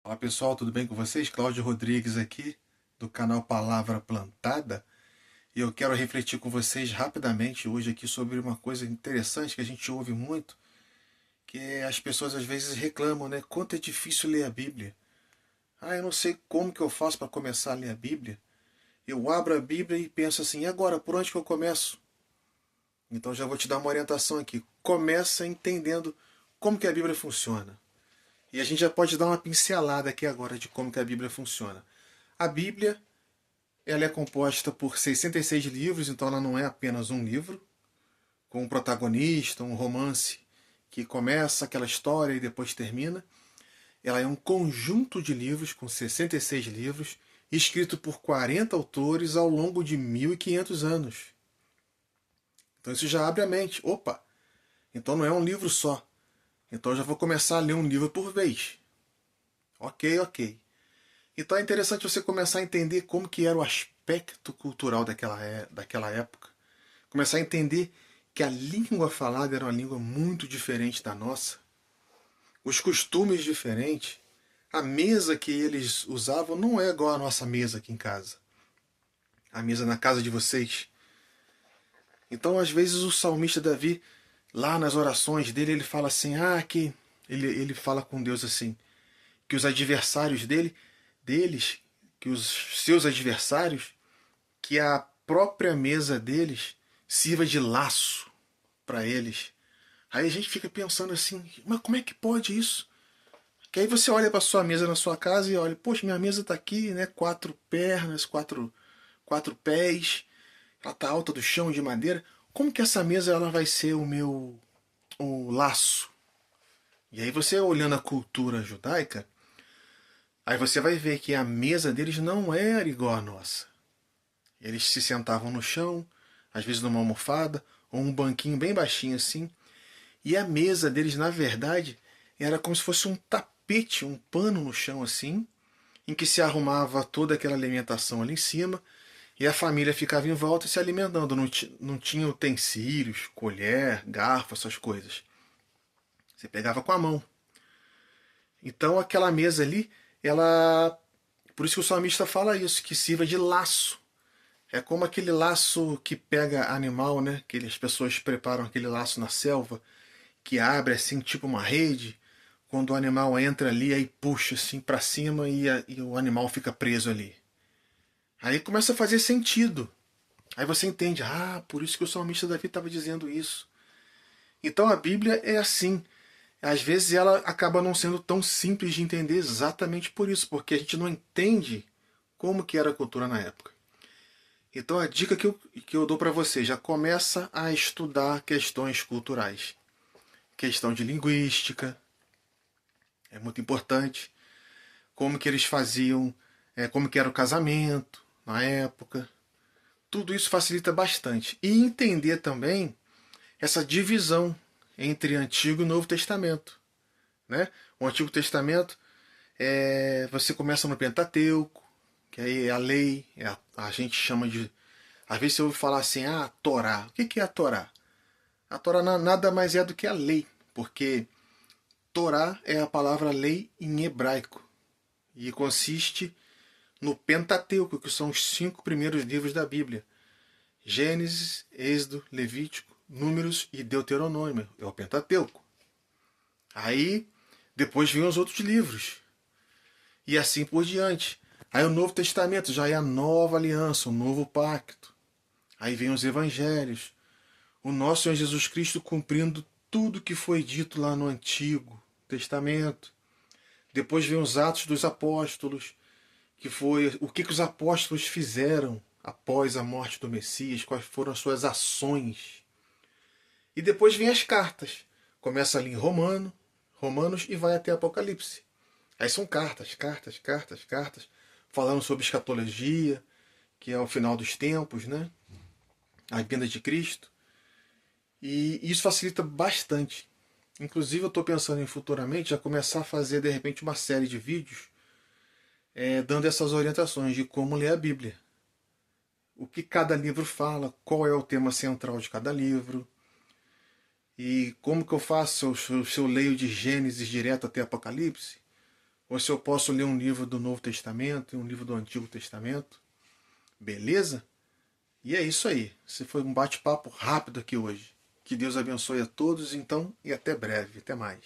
Fala pessoal, tudo bem com vocês? Cláudio Rodrigues aqui, do canal Palavra Plantada. E eu quero refletir com vocês rapidamente hoje aqui sobre uma coisa interessante que a gente ouve muito, que é as pessoas às vezes reclamam, né? Quanto é difícil ler a Bíblia. Ah, eu não sei como que eu faço para começar a ler a Bíblia. Eu abro a Bíblia e penso assim, e agora, por onde que eu começo? Então já vou te dar uma orientação aqui. Começa entendendo como que a Bíblia funciona. E a gente já pode dar uma pincelada aqui agora de como que a Bíblia funciona. A Bíblia, ela é composta por 66 livros, então ela não é apenas um livro, com um protagonista, um romance que começa aquela história e depois termina. Ela é um conjunto de livros, com 66 livros, escrito por 40 autores ao longo de 1500 anos. Então isso já abre a mente. Opa, então não é um livro só. Então eu já vou começar a ler um livro por vez. Ok, ok. Então é interessante você começar a entender como que era o aspecto cultural daquela época. Começar a entender que a língua falada era uma língua muito diferente da nossa. Os costumes diferentes. A mesa que eles usavam não é igual a nossa mesa aqui em casa. A mesa na casa de vocês. Então, às vezes, o salmista Davi, lá nas orações dele, ele fala assim, que ele fala com Deus assim, que os adversários deles, que os seus adversários, que a própria mesa deles sirva de laço para eles. Aí a gente fica pensando assim, mas como é que pode isso? Que aí você olha para sua mesa na sua casa e olha, poxa, minha mesa está aqui, né? Quatro pernas, quatro pés, ela tá alta do chão de madeira. Como que essa mesa ela vai ser o laço? E aí você olhando a cultura judaica, aí você vai ver que a mesa deles não era igual à nossa. Eles se sentavam no chão, às vezes numa almofada, ou um banquinho bem baixinho assim. E a mesa deles, na verdade, era como se fosse um tapete, um pano no chão assim, em que se arrumava toda aquela alimentação ali em cima, e a família ficava em volta se alimentando. Não tinha utensílios, colher, garfo, essas coisas. Você pegava com a mão. Então aquela mesa ali, ela. Por isso que o salmista fala isso, que sirva de laço. É como aquele laço que pega animal, né? Que as pessoas preparam aquele laço na selva, que abre assim, tipo uma rede. Quando o animal entra ali, aí puxa assim para cima e o animal fica preso ali. Aí começa a fazer sentido. Aí você entende, por isso que o salmista Davi estava dizendo isso. Então a Bíblia é assim. Às vezes ela acaba não sendo tão simples de entender exatamente por isso, porque a gente não entende como que era a cultura na época. Então a dica que eu dou para você, já começa a estudar questões culturais. Questão de linguística, é muito importante. Como que eles faziam, como que era o casamento na época. Tudo isso facilita bastante. E entender também essa divisão entre Antigo e Novo Testamento. Né? O Antigo Testamento, você começa no Pentateuco, que aí é a lei, a gente chama de. Às vezes você ouve falar assim, Torá. O que é a Torá? A Torá nada mais é do que a lei, porque Torá é a palavra lei em hebraico e consiste no Pentateuco, que são os 5 primeiros livros da Bíblia: Gênesis, Êxodo, Levítico, Números e Deuteronômio. É o Pentateuco. Aí depois vêm os outros livros e assim por diante. Aí o Novo Testamento já é a nova aliança, o novo pacto. Aí vem os evangelhos, o nosso Senhor Jesus Cristo cumprindo tudo que foi dito lá no Antigo Testamento. Depois vem os Atos dos Apóstolos, que foi o que os apóstolos fizeram após a morte do Messias, quais foram as suas ações. E depois vem as cartas. Começa ali em Romanos e vai até Apocalipse. Aí são cartas, cartas, cartas, cartas, falando sobre escatologia, que é o final dos tempos, né? A vinda de Cristo. E isso facilita bastante. Inclusive eu estou pensando em futuramente já começar a fazer de repente uma série de vídeos dando essas orientações de como ler a Bíblia. O que cada livro fala, qual é o tema central de cada livro, e como que eu faço se eu leio de Gênesis direto até Apocalipse, ou se eu posso ler um livro do Novo Testamento e um livro do Antigo Testamento. Beleza? E é isso aí. Esse foi um bate-papo rápido aqui hoje. Que Deus abençoe a todos, então, e até breve. Até mais.